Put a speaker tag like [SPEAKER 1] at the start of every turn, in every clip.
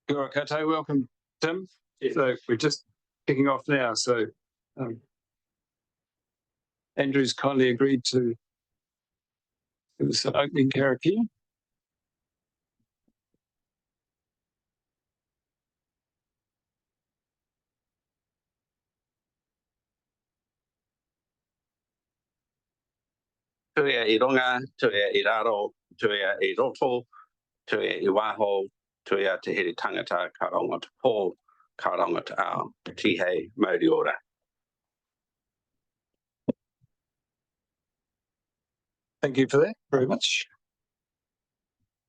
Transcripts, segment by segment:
[SPEAKER 1] Kia ora koutou, welcome, Tim. Yeah. So we're just kicking off now. So Andrew's kindly agreed to give us an opening karakia.
[SPEAKER 2] Tuia I runga, tuia I raro, tuia I roto, tuia I waho, tuia te here tangata ka ronga te pō, ka ronga te ao, tihei mauri ora.
[SPEAKER 1] Thank you for that very much.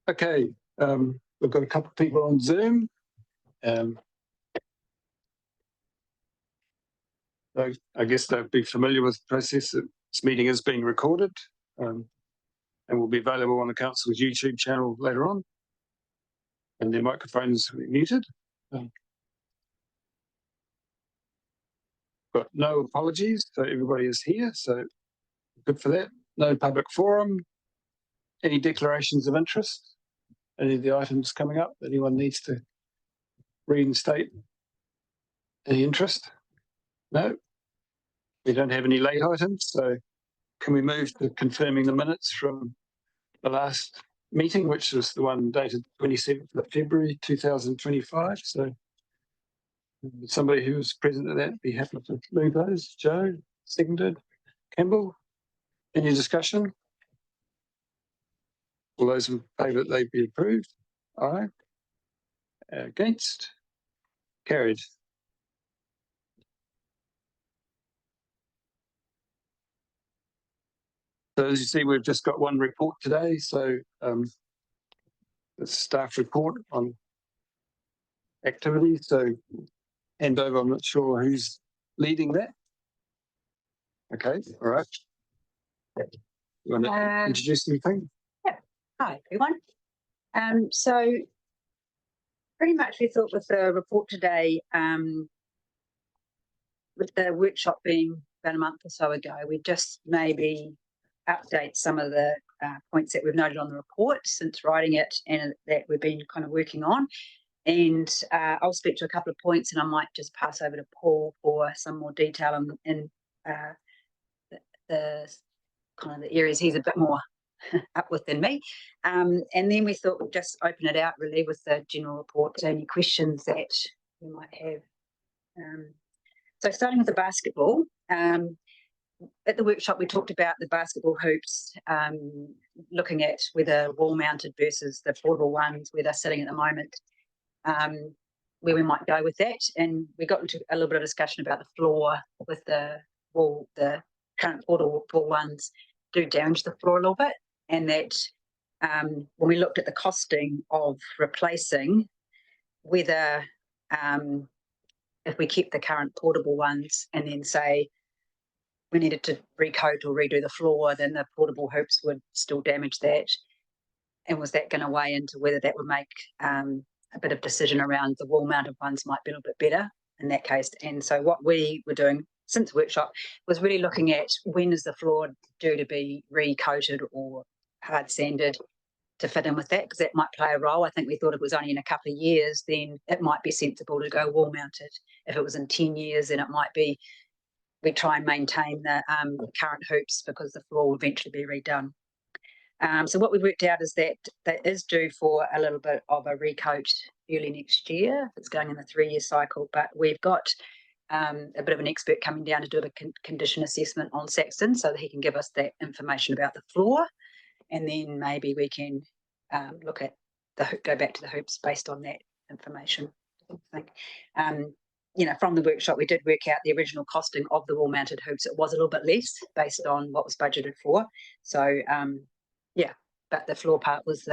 [SPEAKER 1] Okay, we've got a couple of people on Zoom. I guess they'll be familiar with the process. This meeting is being recorded and will be available on the Council's YouTube channel later on. And their microphones will be muted. Got no apologies, so everybody is here, so good for that. No public forum. Any declarations of interest? Any of the items coming up that anyone needs to reinstate? Any interest? No. We don't have any late items, so can we move to confirming the minutes from the last meeting, which was the one dated 27th of February 2025? So somebody who was present at that be happy to move those. Joe, seconded. Campbell, any discussion? All those in favour that they be approved? Aye. Against? Carried. So as you see, we've just got one report today. So it's a staff report on activity. So hand over, I'm not sure who's leading that. Okay, all right. You want to introduce anything?
[SPEAKER 3] Yeah. Hi, everyone. So pretty much we thought with the report today, with the workshop being about a month or so ago, we just maybe update some of the points that we've noted on the report since writing it and that we've been kind of working on. And I'll speak to a couple of points and I might just pass over to Paul for some more detail in the kind of the areas he's a bit more up with than me. And then we thought we'd just open it out really with the general report to any questions that you might have. So starting with the basketball, at the workshop we talked about the basketball hoops, looking at whether wall-mounted versus the portable ones, where they're sitting at the moment, where we might go with that. And we got into a little bit of discussion about the floor with the wall, the current portable ones do damage the floor a little bit, and that when we looked at the costing of replacing, whether if we kept the current portable ones and then say we needed to recoat or redo the floor, then the portable hoops would still damage that. And was that going to weigh into whether that would make a bit of decision around the wall-mounted ones might be a little bit better in that case? And so what we were doing since the workshop was really looking at when is the floor due to be recoated or hard sanded to fit in with that, because that might play a role. I think we thought it was only in a couple of years, then it might be sensible to go wall-mounted. If it was in 10 years, then it might be we try and maintain the current hoops because the floor will eventually be redone. So what we worked out is that that is due for a little bit of a recoat early next year. It's going in the 3-year cycle, but we've got a bit of an expert coming down to do a condition assessment on Saxton so that he can give us that information about the floor, and then maybe we can look at go back to the hoops based on that information. I think. You know, from the workshop, we did work out the original costing of the wall-mounted hoops. It was a little bit less based on what was budgeted for. So, yeah, but the floor part was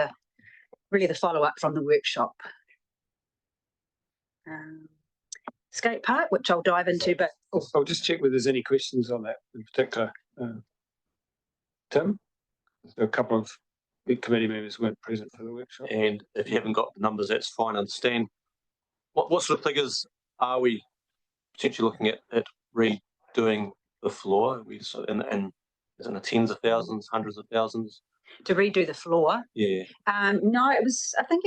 [SPEAKER 3] really the follow-up from the workshop. Skate park, which I'll dive into, but
[SPEAKER 1] I'll just check whether there's any questions on that in particular. Tim, so a couple of big committee members weren't present for the workshop.
[SPEAKER 4] And if you haven't got the numbers, that's fine, I understand. What sort of figures are we potentially looking at redoing the floor? And is it in the tens of thousands, hundreds of thousands?
[SPEAKER 3] To redo the floor?
[SPEAKER 4] Yeah.
[SPEAKER 3] No, it was, I think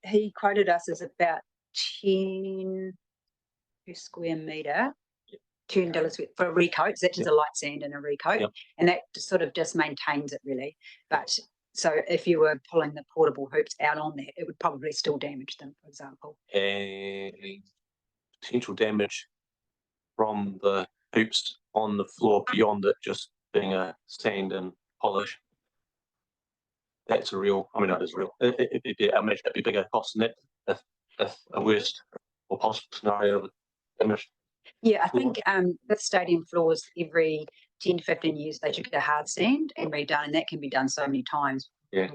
[SPEAKER 3] he quoted us as about $10 per square metre. $10 for a recoat. So that's just a light sand and a recoat, and that sort of just maintains it really. But so if you were pulling the portable hoops out on that, it would probably still damage them, for example.
[SPEAKER 4] And potential damage from the hoops on the floor beyond it just being a sand and polish. That's a real, I mean, that is real. I imagine it'd be bigger cost than that if a worst or possible scenario of damage.
[SPEAKER 3] Yeah, I think with stadium floors, every 10 to 15 years, they should get a hard sand and redone, and that can be done so many times.
[SPEAKER 4] Yeah.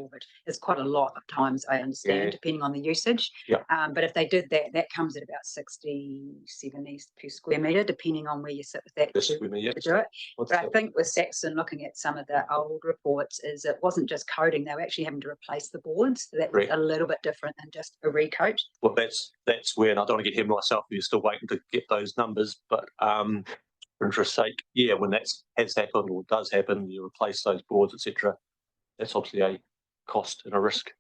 [SPEAKER 3] It's quite a lot of times, I understand, depending on the usage.
[SPEAKER 4] Yeah.
[SPEAKER 3] But if they did that, that comes at about 60, 70 per square metre, depending on where you sit with that to do it. But I think with Saxton, looking at some of the old reports, is it wasn't just coating, they were actually having to replace the boards. So that was a little bit different than just a recoat.
[SPEAKER 4] Well, that's where, and I don't want to get here myself, you're still waiting to get those numbers, but for interest's sake, yeah, when that has happened or does happen, you replace those boards, etc. That's obviously a cost and a risk.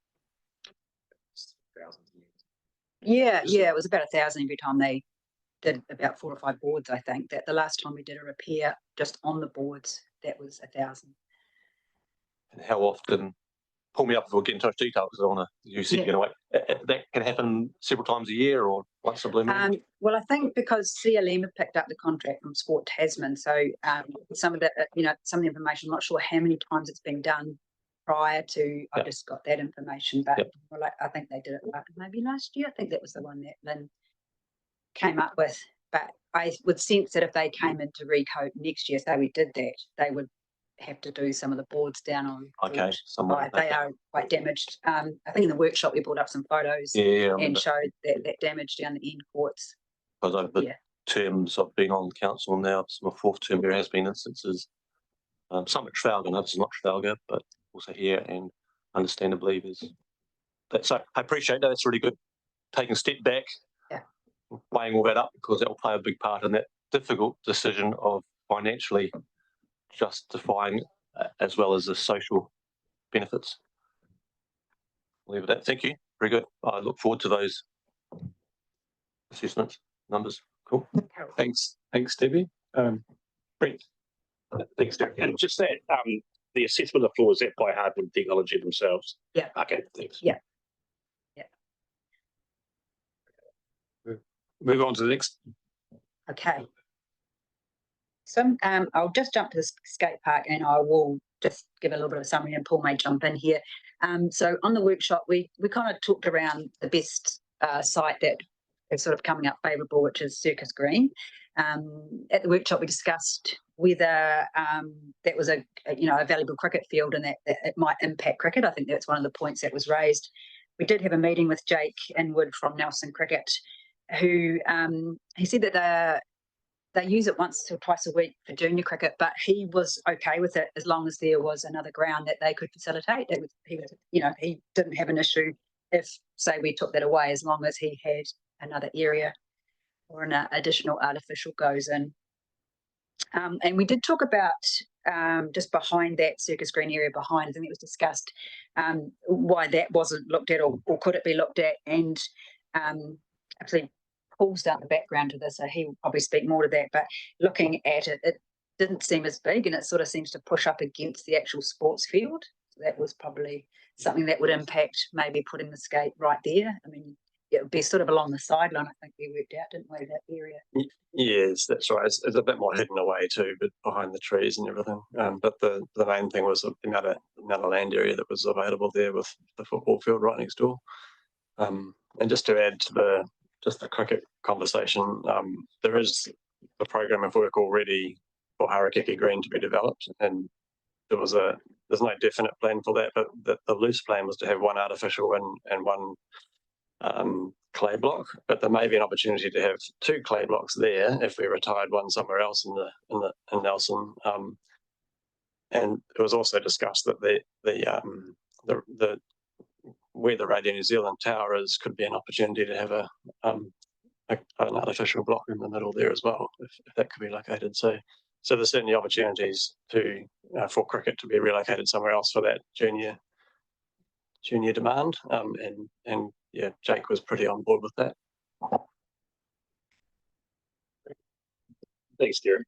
[SPEAKER 3] Yeah, it was about 1,000 every time they did about 4 or 5 boards. I think that the last time we did a repair just on the boards, that was 1,000.
[SPEAKER 4] And how often? Pull me up if we get into much detail because I want to. You said you're going to wait. That can happen several times a year or once a blue moon.
[SPEAKER 3] Well, I think because CLM have picked up the contract from Sport Tasman, so some of the some of the information, I'm not sure how many times it's been done prior to. I just got that information, but I think they did it maybe last year. I think that was the one that Lynn came up with. But I would sense that if they came into recoat next year, say we did that, they would have to do some of the boards down on.
[SPEAKER 4] Okay,
[SPEAKER 3] they are quite damaged. I think in the workshop we brought up some photos and showed that damage down the end courts.
[SPEAKER 4] Because over the terms I've been on council now, it's my 4th term, there has been instances, some at Trafalgar, others not Trafalgar, but also here, and understandably there's that. So I appreciate that. It's really good taking a step back, weighing all that up, because that will play a big part in that difficult decision of financially justifying as well as the social benefits. I'll leave it at that. Thank you. Very good. I look forward to those assessments, numbers. Cool.
[SPEAKER 1] Thanks, Debbie. Brent.
[SPEAKER 5] Thanks, Derek. And just that, the assessment of the floor, is that by Hardwood Technology themselves?
[SPEAKER 3] Yeah.
[SPEAKER 5] Okay, thanks.
[SPEAKER 3] Yeah.
[SPEAKER 1] Move on to the next.
[SPEAKER 3] Okay. So I'll just jump to the skate park and I will just give a little bit of a summary and Paul may jump in here. So on the workshop, we kind of talked around the best site that is sort of coming up favourable, which is Circus Green. At the workshop, we discussed whether that was a valuable cricket field and that it might impact cricket. I think that's one of the points that was raised. We did have a meeting with Jake Inwood from Nelson Cricket, who he said that they use it once or twice a week for junior cricket, but he was okay with it as long as there was another ground that they could facilitate. He didn't have an issue if, say, we took that away, as long as he had another area or an additional artificial goes in. And we did talk about just behind that Circus Green area behind, I think it was discussed why that wasn't looked at or could it be looked at. And actually Paul's done the background to this, so he will probably speak more to that, but looking at it, it didn't seem as big and it sort of seems to push up against the actual sports field. So that was probably something that would impact maybe putting the skate right there. I mean, it would be sort of along the sideline, I think we worked out, didn't we, that area?
[SPEAKER 6] Yes, that's right. It's a bit more hidden away too, but behind the trees and everything. But the main thing was the amount of land area that was available there with the football field right next door. And just to add to the cricket conversation, there is a program of work already for Harakeke Green to be developed, and there's no definite plan for that, but the loose plan was to have one artificial and one clay block, but there may be an opportunity to have 2 clay blocks there if we retired one somewhere else in Nelson. And it was also discussed that the where the Radio New Zealand tower is could be an opportunity to have an artificial block in the middle there as well, if that could be located. So there's certainly opportunities for cricket to be relocated somewhere else for that junior demand. And yeah, Jake was pretty on board with that.
[SPEAKER 5] Thanks, Derek.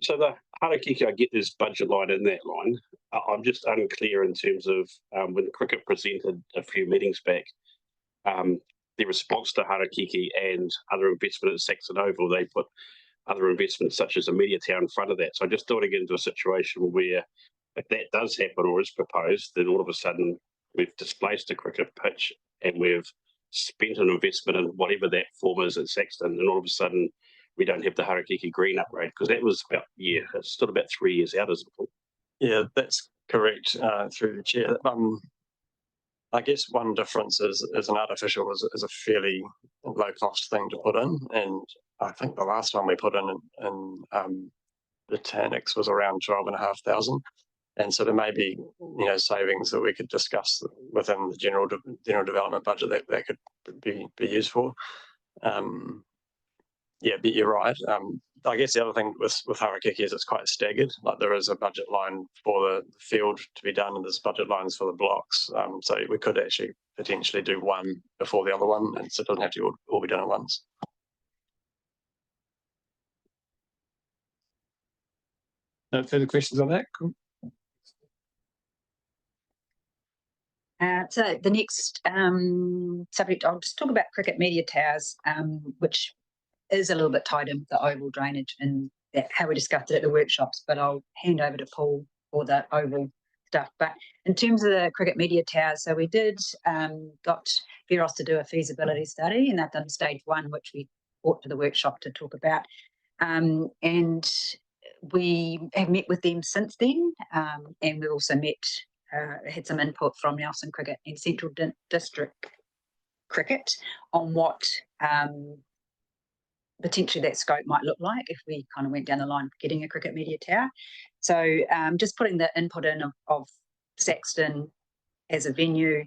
[SPEAKER 5] So the Harakiki, I get this budget line in that line. I'm just unclear in terms of when Cricket presented a few meetings back, the response to Harakiki and other investment at Saxton Oval, they put other investments such as a media tower in front of that. So I just don't want to get into a situation where if that does happen or is proposed, then all of a sudden we've displaced a cricket pitch and we've spent an investment in whatever that form is at Saxton, and all of a sudden we don't have the Harakiki Green upgrade, because that was about, it's still about 3 years out, isn't it?
[SPEAKER 6] Yeah, that's correct, through the chair. I guess one difference is an artificial is a fairly low cost thing to put in, and I think the last one we put in the Tanix was around 12,500, and so there may be savings that we could discuss within the general development budget that could be used for. Yeah, but you're right. I guess the other thing with Harakiki is it's quite staggered. Like there is a budget line for the field to be done, and there's budget lines for the blocks. So we could actually potentially do one before the other one, and so it doesn't have to all be done at once.
[SPEAKER 1] No further questions on that? Cool.
[SPEAKER 3] So the next subject, I'll just talk about cricket media towers, which is a little bit tied in with the oval drainage and how we discussed it at the workshops, but I'll hand over to Paul for the oval stuff. But in terms of the cricket media towers, so we did got Veros to do a feasibility study, and they've done stage 1, which we brought to the workshop to talk about. And we have met with them since then, and we also had some input from Nelson Cricket and Central District Cricket on what potentially that scope might look like if we kind of went down the line of getting a cricket media tower. So just putting the input in of Saxton as a venue,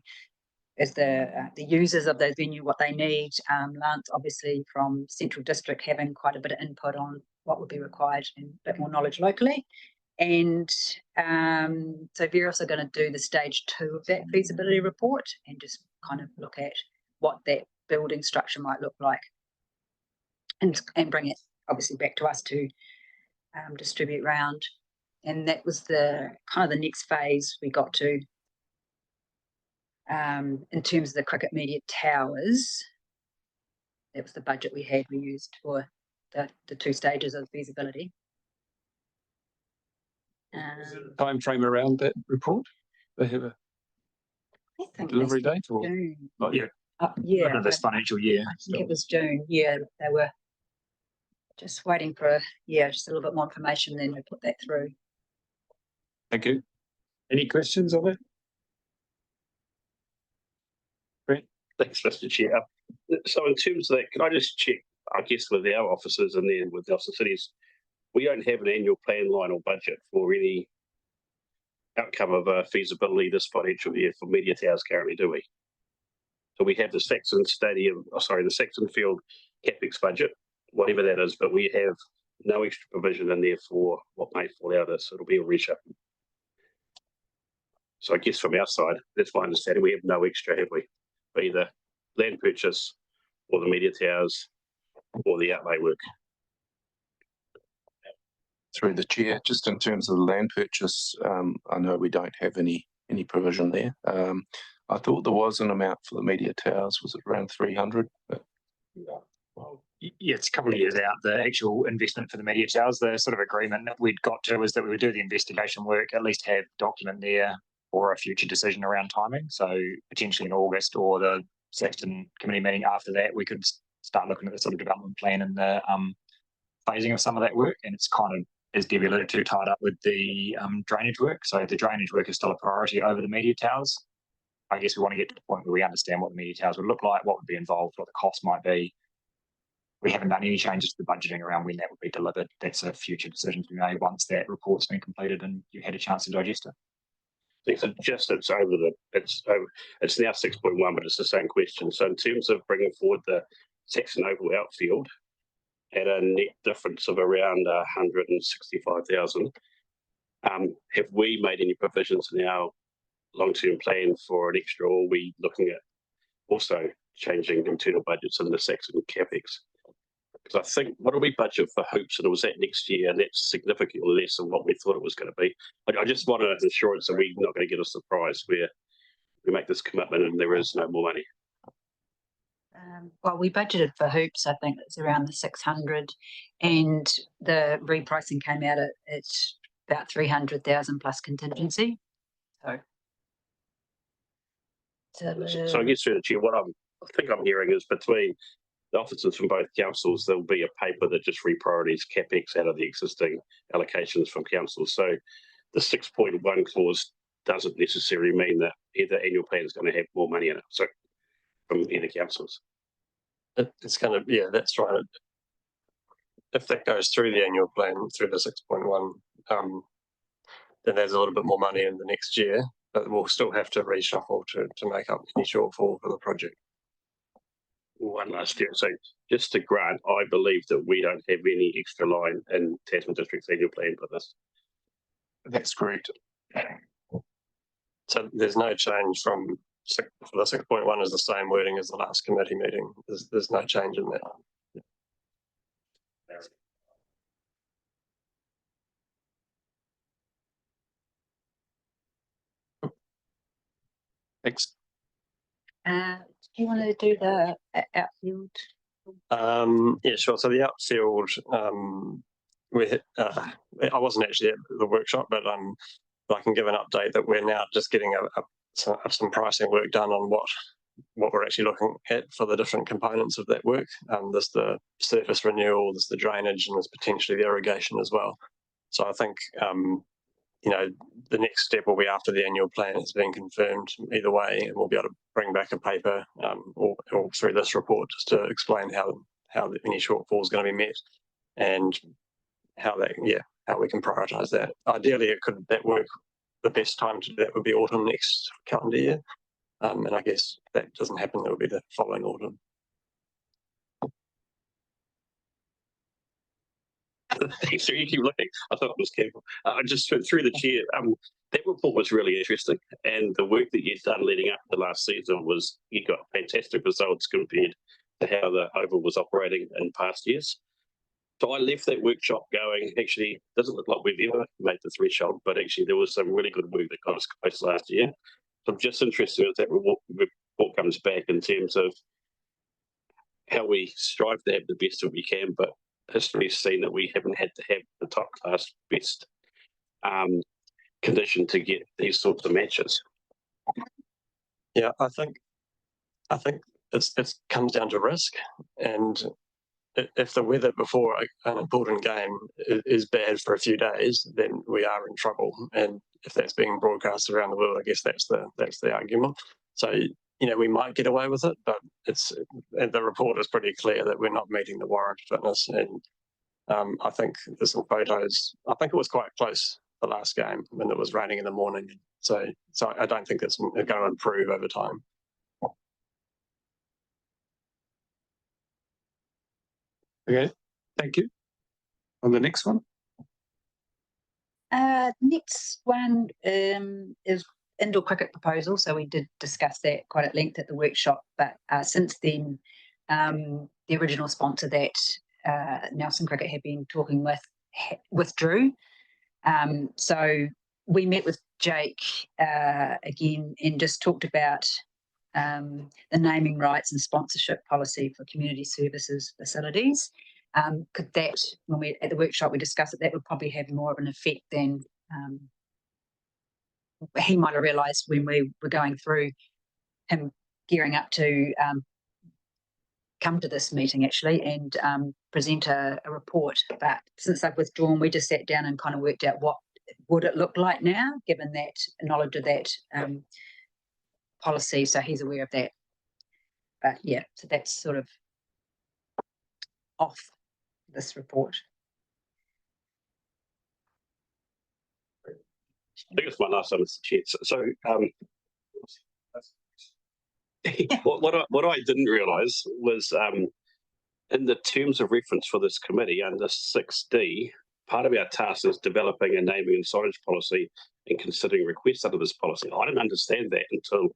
[SPEAKER 3] as the users of those venue, what they need. Lance, obviously, from Central District, having quite a bit of input on what would be required and a bit more knowledge locally. And so Veros are going to do the stage 2 of that feasibility report and just kind of look at what that building structure might look like, and bring it obviously back to us to distribute round. And that was the kind of the next phase we got to in terms of the cricket media towers. That was the budget we used for the 2 stages of feasibility.
[SPEAKER 1] Time frame around that report? They have a delivery date, or
[SPEAKER 3] June.
[SPEAKER 1] not yet?
[SPEAKER 3] Yeah,
[SPEAKER 5] this financial year.
[SPEAKER 3] I think it was June. Yeah, they were just waiting for just a little bit more information, then we put that through.
[SPEAKER 1] Thank you. Any questions on that? Great.
[SPEAKER 5] Thanks, Mr. Chair. So in terms of that, can I just check, I guess, with our officers and then with Nelson Cities, we don't have an annual plan line or budget for any outcome of feasibility this financial year for media towers currently, do we? So we have the Saxton the Saxton Field CapEx budget, whatever that is, but we have no extra provision in there for what may fall out of this. It'll be a reshuffle. So I guess from our side, that's my understanding, we have no extra, have we? For either land purchase or the media towers or the outlay work.
[SPEAKER 7] Through the chair, just in terms of the land purchase, I know we don't have any provision there. I thought there was an amount for the media towers. Was it around 300? But
[SPEAKER 8] yeah, it's a couple of years out. The actual investment for the media towers, the sort of agreement that we'd got to was that we would do the investigation work, at least have document there for a future decision around timing. So potentially in August or the Saxton committee meeting after that, we could start looking at the sort of development plan and the phasing of some of that work. And it's kind of, as Debbie alluded to, tied up with the drainage work. So the drainage work is still a priority over the media towers. I guess we want to get to the point where we understand what the media towers would look like, what would be involved, what the cost might be. We haven't done any changes to the budgeting around when that would be delivered. That's a future decision to be made once that report's been completed and you've had a chance to digest it.
[SPEAKER 5] It's now 6.1, but it's the same question. So in terms of bringing forward the Saxton Oval outfield at a net difference of around 165,000, have we made any provisions in our long-term plan for an extra, or are we looking at also changing internal budgets in the Saxton CapEx? Because I think, what did we budget for hoops? And it was that next year, and that's significantly less than what we thought it was going to be. I just want an assurance that we're not going to get a surprise where we make this commitment and there is no more money.
[SPEAKER 3] Well, we budgeted for hoops, I think it's around the 600, and the repricing came out at about 300,000 plus contingency.
[SPEAKER 5] So I guess through the chair, what I think I'm hearing is between the officers from both councils, there'll be a paper that just repriorities CapEx out of the existing allocations from councils. So the 6.1 clause doesn't necessarily mean that either annual plan is going to have more money in it. So from either councils.
[SPEAKER 6] It's going to, yeah, that's right. If that goes through the annual plan, through the 6.1, then there's a little bit more money in the next year, but we'll still have to reshuffle to make up any shortfall for the project.
[SPEAKER 5] One last year. So just to grant, I believe that we don't have any extra line in Tasman District's annual plan for this.
[SPEAKER 7] That's correct.
[SPEAKER 6] So there's no change from for the 6.1 is the same wording as the last committee meeting. There's no change in that.
[SPEAKER 7] Thanks.
[SPEAKER 3] Do you want to do the outfield?
[SPEAKER 6] Yeah, sure. So the outfield, I wasn't actually at the workshop, but I can give an update that we're now just getting some pricing work done on what we're actually looking at for the different components of that work. There's the surface renewal, there's the drainage, and there's potentially the irrigation as well. So I think you know, the next step will be after the annual plan has been confirmed either way, and we'll be able to bring back a paper or through this report just to explain how any shortfall is going to be met and how we can prioritise that. Ideally, that work, the best time to do that would be autumn next calendar year, and I guess if that doesn't happen, it will be the following autumn.
[SPEAKER 5] Thanks, sir. You keep looking. I thought it was careful. I just went through the chair. That report was really interesting, and the work that you'd done leading up to the last season was you got fantastic results compared to how the Oval was operating in past years. So I left that workshop going. Actually, it doesn't look like we've ever made the threshold, but actually there was some really good work that got us close last year. So I'm just interested as that report comes back in terms of how we strive to have the best that we can, but history's seen that we haven't had to have the top class best condition to get these sorts of matches.
[SPEAKER 6] Yeah, I think it comes down to risk, and if the weather before an important game is bad for a few days, then we are in trouble. And if that's being broadcast around the world, I guess that's the argument. So we might get away with it, but the report is pretty clear that we're not meeting the warrant fitness. And I think there's some photos. I think it was quite close the last game when it was raining in the morning. So I don't think it's going to improve over time.
[SPEAKER 1] Okay, thank you. On the next one.
[SPEAKER 3] Next one is indoor cricket proposal. So we did discuss that quite at length at the workshop, but since then, the original sponsor that Nelson Cricket had been talking with withdrew. So we met with Jake again and just talked about the naming rights and sponsorship policy for community services facilities. Could that, when we at the workshop we discussed it, that would probably have more of an effect than he might have realised when we were going through him gearing up to come to this meeting actually and present a report. But since they've withdrawn, we just sat down and kind of worked out what would it look like now, given that knowledge of that policy. So he's aware of that. But yeah, so that's sort of off this report.
[SPEAKER 5] I think it's my last time, Mr. Chair. So what I didn't realise was in the terms of reference for this committee under 6D, part of our task is developing a naming and signage policy and considering requests under this policy. I didn't understand that until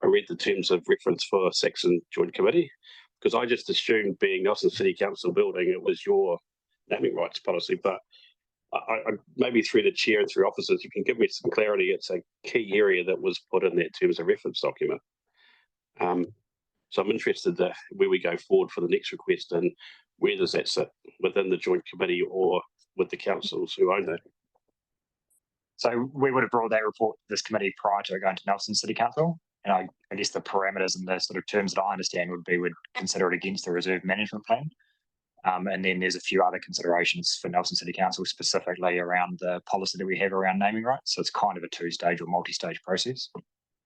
[SPEAKER 5] I read the terms of reference for Saxton Joint Committee, because I just assumed being Nelson City Council building, it was your naming rights policy, but I maybe through the chair and through officers, you can give me some clarity. It's a key area that was put in there in terms of reference document. So I'm interested that where we go forward for the next request and where does that sit within the joint committee or with the councils who own it.
[SPEAKER 8] So we would have brought that report to this committee prior to it going to Nelson City Council. And I guess the parameters and the sort of terms that I understand would be, would consider it against the reserve management plan. And then there's a few other considerations for Nelson City Council, specifically around the policy that we have around naming rights. So it's kind of a two-stage or multi-stage process.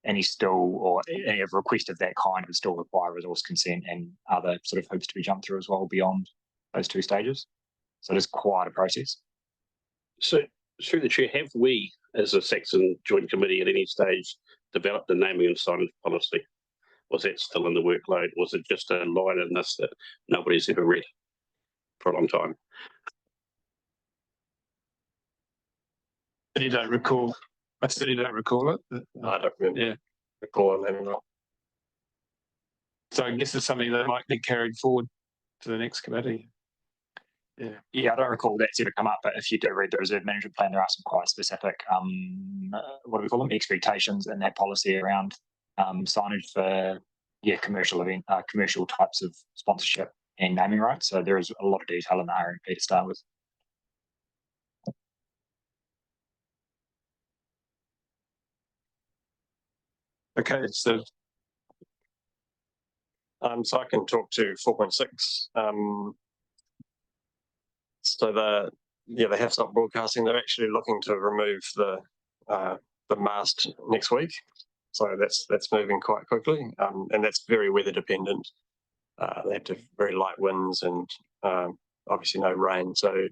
[SPEAKER 8] Any request of that kind would still require resource consent and other sort of hoops to be jumped through as well beyond those two stages. So it is quite a process.
[SPEAKER 5] So through the chair, have we as a Saxton joint committee at any stage developed a naming and signage policy? Was that still in the workload? Was it just a line in this that nobody's ever read for a long time?
[SPEAKER 1] And you don't recall? I certainly don't recall it. But,
[SPEAKER 6] I don't remember.
[SPEAKER 1] Yeah.
[SPEAKER 6] Recall naming right.
[SPEAKER 1] So I guess it's something that might be carried forward to the next committee.
[SPEAKER 8] Yeah, I don't recall that's ever come up, but if you do read the reserve management plan, there are some quite specific, what do we call them, expectations in that policy around signage for commercial types of sponsorship and naming rights. So there is a lot of detail in the RMP to start with.
[SPEAKER 1] Okay, so
[SPEAKER 6] So I can talk to 4.6. So they have stopped broadcasting. They're actually looking to remove the mast next week. So that's moving quite quickly, and that's very weather dependent. They have to have very light winds and obviously no rain. So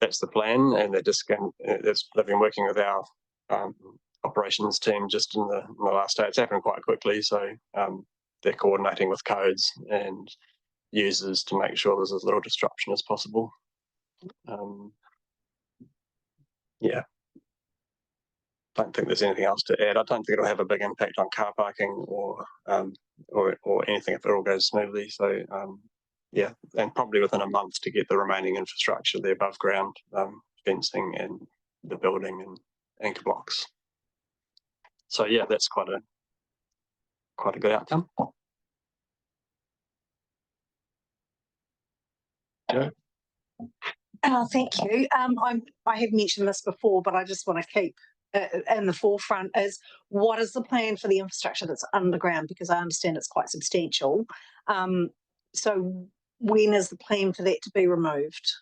[SPEAKER 6] that's the plan, and they've been working with our operations team just in the last day. It's happened quite quickly, so they're coordinating with codes and users to make sure there's as little disruption as possible. Yeah, don't think there's anything else to add. I don't think it'll have a big impact on car parking or anything if it all goes smoothly. So yeah, and probably within a month to get the remaining infrastructure, the above ground fencing and the building and anchor blocks. So yeah, that's quite a good outcome.
[SPEAKER 1] Yeah.
[SPEAKER 9] Thank you. I have mentioned this before, but I just want to keep in the forefront is what is the plan for the infrastructure that's underground? Because I understand it's quite substantial. So when is the plan for that to be removed?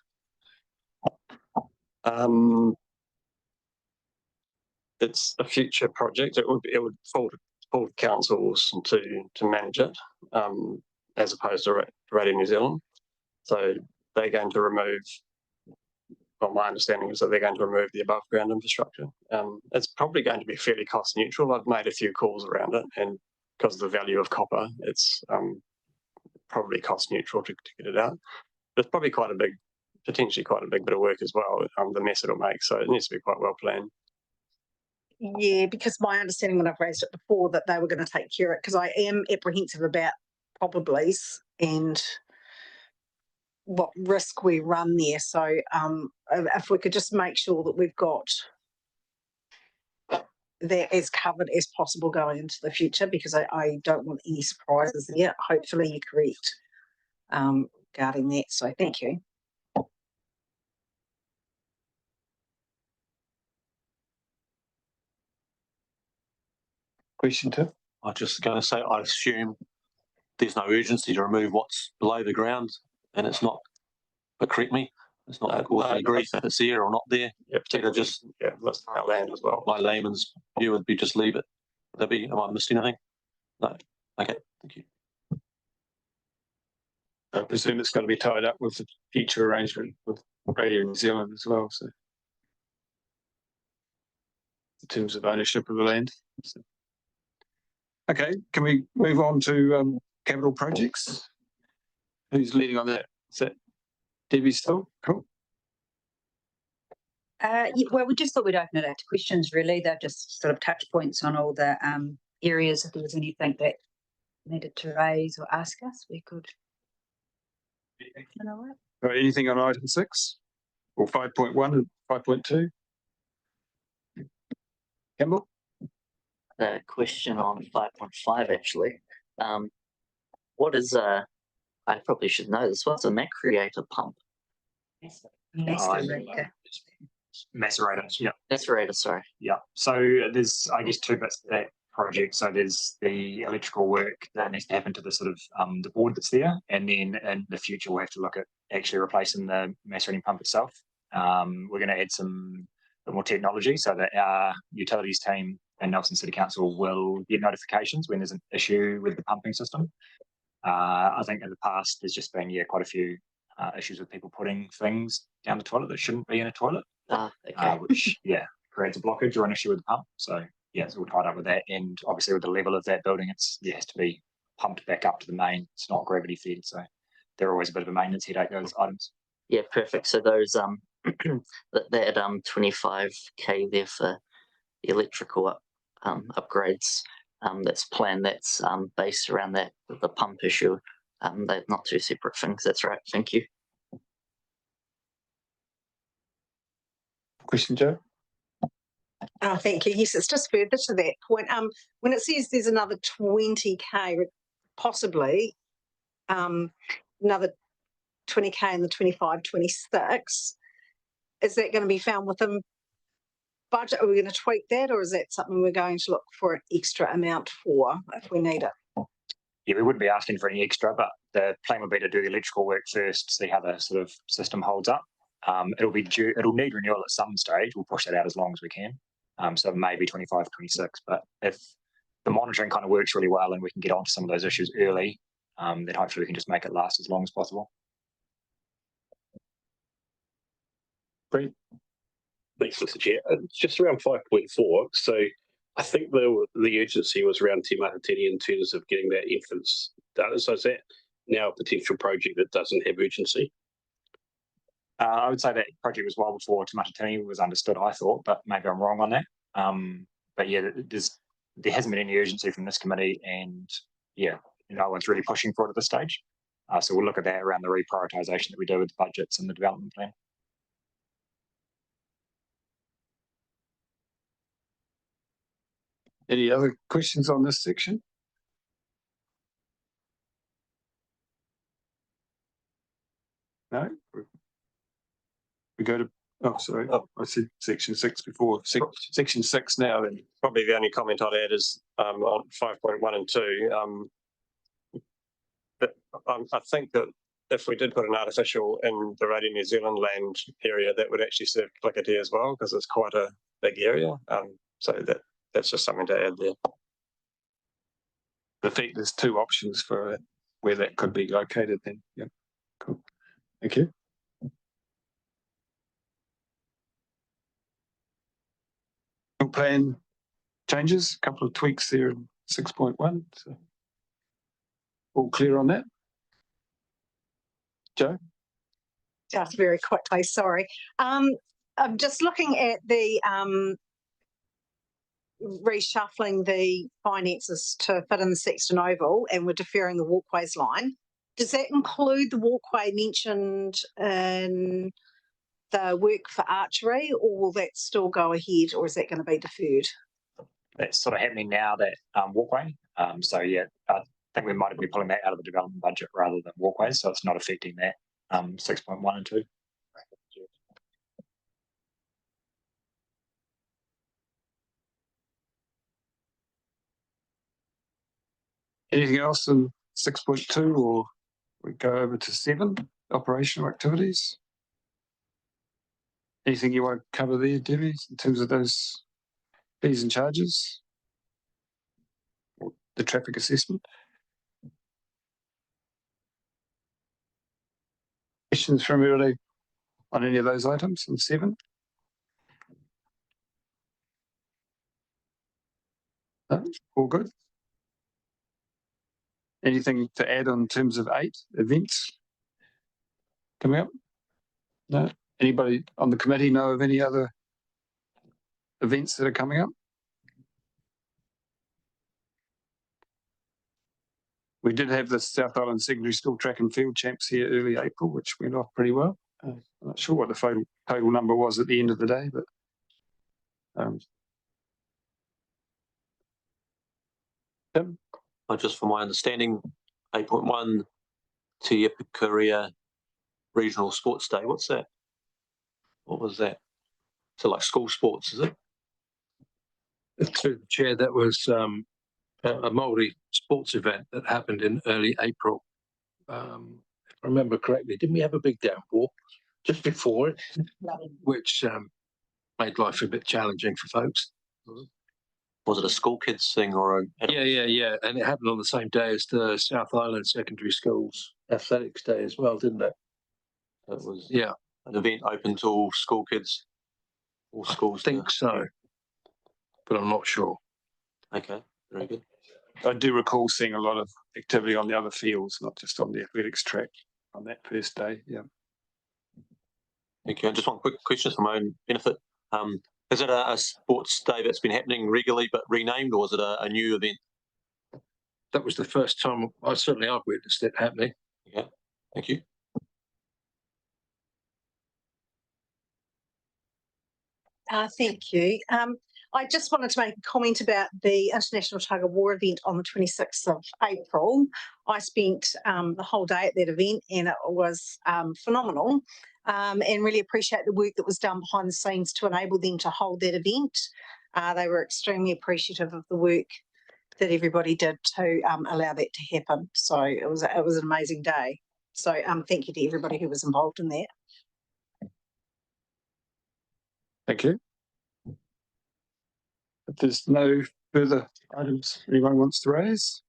[SPEAKER 6] It's a future project. It would fall to councils to manage it, as opposed to Radio New Zealand. So they're going to remove. Well, my understanding is that they're going to remove the above ground infrastructure. It's probably going to be fairly cost neutral. I've made a few calls around it, and because of the value of copper, it's probably cost neutral to get it out. But it's probably potentially quite a big bit of work as well, the mess it'll make. So it needs to be quite well planned.
[SPEAKER 9] Yeah, because my understanding when I've raised it before that they were going to take care of it, because I am apprehensive about probablys and what risk we run there. So if we could just make sure that we've got that as covered as possible going into the future, because I don't want any surprises there. Hopefully you're correct regarding that. So thank you.
[SPEAKER 1] question two.
[SPEAKER 4] I was just going to say, I assume there's no urgency to remove what's below the ground, and it's not. But correct me, it's not causing any grief if it's there or not there.
[SPEAKER 6] Yeah, particularly just that's our land as well.
[SPEAKER 4] My layman's view would be just leave it. Am I missed anything? No. Okay, thank you.
[SPEAKER 1] I presume it's going to be tied up with the future arrangement with Radio New Zealand as well. So, in terms of ownership of the land. So. Okay, can we move on to capital projects? Who's leading on that? Is that Debbie still? Cool.
[SPEAKER 3] Yeah, well, we just thought we'd open it out to questions, really. They're just sort of touch points on all the areas. If there was anything that needed to raise or ask us, we could
[SPEAKER 1] Or anything on item 6 or 5.1 and 5.2? Campbell?
[SPEAKER 10] A question on 5.5 actually. What is I probably should know this. What's a macerator pump?
[SPEAKER 3] Macerator.
[SPEAKER 8] Macerator. Yeah.
[SPEAKER 10] Macerator, sorry.
[SPEAKER 8] Yeah. So there's, I guess, two bits to that project. So there's the electrical work that needs to happen to the sort of the board that's there, and then in the future we'll have to look at actually replacing the macerating pump itself. We're going to add some more technology so that our utilities team and Nelson City Council will get notifications when there's an issue with the pumping system. I think in the past there's just been quite a few issues with people putting things down the toilet that shouldn't be in a toilet,
[SPEAKER 10] Okay.
[SPEAKER 8] which creates a blockage or an issue with the pump. So it's all tied up with that, and obviously with the level of that building, it has to be pumped back up to the main. It's not gravity fed, so they're always a bit of a maintenance headache, those items.
[SPEAKER 10] Yeah, perfect. So those that 25k there for the electrical upgrades, that's planned. That's based around that the pump issue. They're not two separate things. That's right. Thank you.
[SPEAKER 1] Question, Joe?
[SPEAKER 9] Thank you. Yes, it's just further to that point. When it says there's another 20k, possibly another 20k in the 25-26, is that going to be found within budget? Are we going to tweak that, or is that something we're going to look for an extra amount for if we need it?
[SPEAKER 8] Yeah, we wouldn't be asking for any extra, but the plan would be to do the electrical work first, see how the sort of system holds up. It'll need renewal at some stage. We'll push that out as long as we can. So maybe 25, 26. But if the monitoring kind of works really well and we can get onto some of those issues early, then hopefully we can just make it last as long as possible.
[SPEAKER 1] Great.
[SPEAKER 5] Thanks, Mr. Chair. Just around 5.4. So I think the urgency was around Te Mahatini in terms of getting that infants data. So is that now a potential project that doesn't have urgency?
[SPEAKER 8] I would say that project was well before Te Mahatini was understood, I thought, but maybe I'm wrong on that. But yeah, there hasn't been any urgency from this committee, and no one's really pushing for it at this stage. So we'll look at that around the reprioritisation that we do with the budgets and the development plan.
[SPEAKER 1] Any other questions on this section? No? We go to, I see section 6 before. Section 6 now then.
[SPEAKER 6] Probably the only comment I'd add is on 5.1 and 2. I think that if we did put an artificial in the Radio New Zealand land area, that would actually serve Clickaday as well, because it's quite a big area. So that's just something to add there.
[SPEAKER 1] I think there's two options for where that could be located then. Yeah, cool. Thank you. Plan changes, a couple of tweaks there in 6.1. So all clear on that? Joe?
[SPEAKER 9] Just very quickly, sorry. I'm just looking at the reshuffling the finances to fit in the Saxton Oval, and we're deferring the walkways line. Does that include the walkway mentioned in the work for archery, or will that still go ahead, or is that going to be deferred?
[SPEAKER 8] That's sort of happening now, that walkway. So yeah, I think we might be pulling that out of the development budget rather than walkways, so it's not affecting that 6.1 and 2.
[SPEAKER 1] Anything else in 6.2, or we go over to 7, operational activities? Anything you want to cover there, Debbie, in terms of those fees and charges? Or the traffic assessment? Questions from everybody on any of those items in 7? No? All good? Anything to add on terms of 8 events coming up? No? Anybody on the committee know of any other events that are coming up? We did have the South Island Secondary School Track and Field Champs here early April, which went off pretty well. I'm not sure what the total number was at the end of the day, but Tim?
[SPEAKER 4] Just from my understanding, 8.1 Te Epikurea Regional Sports Day. What's that? What was that? So like school sports, is it?
[SPEAKER 11] Through the chair, that was a Māori sports event that happened in early April. If I remember correctly, didn't we have a big downpour just before it, which made life a bit challenging for folks?
[SPEAKER 4] Was it a school kids thing or a?
[SPEAKER 11] Yeah. And it happened on the same day as the South Island Secondary Schools Athletics Day as well, didn't it?
[SPEAKER 4] It was
[SPEAKER 11] Yeah,
[SPEAKER 4] an event open to all school kids. All schools.
[SPEAKER 11] I think so, but I'm not sure.
[SPEAKER 4] Okay, very good.
[SPEAKER 1] I do recall seeing a lot of activity on the other fields, not just on the athletics track on that first day. Yeah.
[SPEAKER 4] Thank you. Just one quick question for my own benefit. Is it a sports day that's been happening regularly but renamed, or is it a new event?
[SPEAKER 11] That was the first time I've witnessed it happening.
[SPEAKER 4] Okay, thank you.
[SPEAKER 9] Thank you. I just wanted to make a comment about the International Tug of War event on the 26th of April. I spent the whole day at that event and it was phenomenal, and really appreciate the work that was done behind the scenes to enable them to hold that event. They were extremely appreciative of the work that everybody did to allow that to happen. So it was an amazing day. So thank you to everybody who was involved in that.
[SPEAKER 1] Thank you. If there's no further items anyone wants to raise,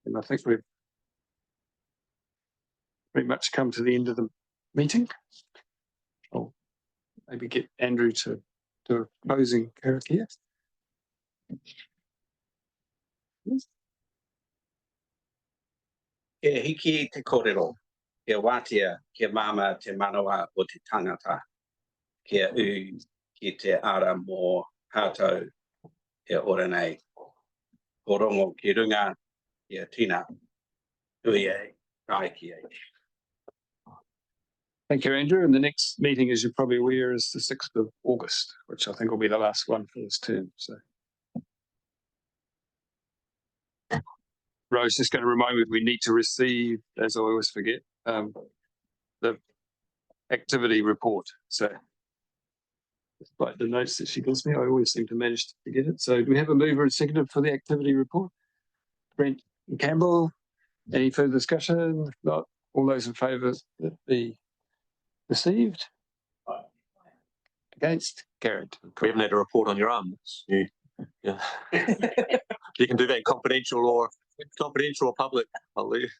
[SPEAKER 1] then I think we've pretty much come to the end of the meeting. I'll maybe get Andrew to do a closing karakia.
[SPEAKER 2] Ke hiki te kōrero, ke wātia, ke mama te manawa o te tangata, ke u ki te ara mō hātou e ora nei. Ko rongo ki runga, ki tina, ui e, rai ki e.
[SPEAKER 1] Thank you, Andrew. And the next meeting, as you're probably aware, is the 6th of August, which I think will be the last one for this term. So, Rose, just going to remind me that we need to receive, as I always forget, the activity report. So, despite the notes that she gives me, I always seem to manage to forget it. So, do we have a mover and seconder for the activity report? Brent and Campbell, any further discussion? If not, all those in favour that be received? Against? Carried.
[SPEAKER 4] We haven't had a report on your arm. You can do that confidential or public. I'll leave.